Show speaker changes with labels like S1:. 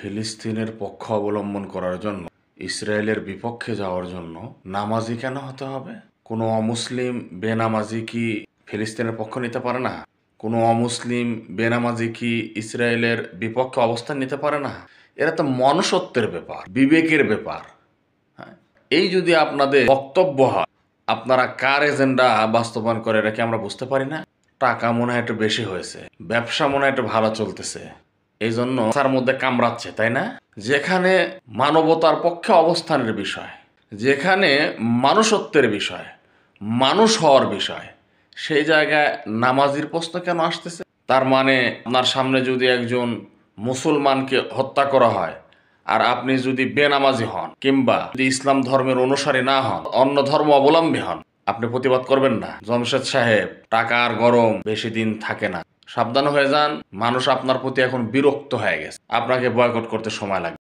S1: ফিলিস্তিনের পক্ষ অবলম্বন করার জন্য, ইসরায়েলের বিপক্ষে যাওয়ার জন্য নামাজি কেন হতে হবে? কোনো অমুসলিম বেনামাজি কি ফিলিস্তিনের পক্ষ নিতে পারে না? কোনো অমুসলিম বেনামাজি কি ইসরায়েলের বিপক্ষে অবস্থান নিতে পারে না? এরা তো মনুষ্যত্বের ব্যাপার, বিবেকের ব্যাপার। হ্যাঁ, এই যদি আপনাদের বক্তব্য হয়, আপনারা কার এজেন্ডা বাস্তবায়ন করে এটা কি আমরা বুঝতে পারি না? টাকা মনে হয় একটু বেশি হয়েছে, ব্যবসা মনে হয় একটু ভালো চলতেছে, এই জন্য তার মধ্যে কামড়াচ্ছে, তাই না? যেখানে মানবতার পক্ষে অবস্থানের বিষয়, যেখানে মানুষত্বের বিষয়, মানুষ হওয়ার বিষয়, সেই জায়গায় নামাজির প্রশ্ন কেন আসতেছে? তার মানে আপনার সামনে যদি একজন মুসলমানকে হত্যা করা হয় আর আপনি যদি বেনামাজি হন কিংবা যদি ইসলাম ধর্মের অনুসারী না হন, অন্য ধর্ম অবলম্বী হন, আপনি প্রতিবাদ করবেন না? জমশেদ সাহেব, টাকার গরম বেশি দিন থাকে না, সাবধান হয়ে যান। মানুষ আপনার প্রতি এখন বিরক্ত হয়ে গেছে, আপনাকে বয়কট করতে সময় লাগবে।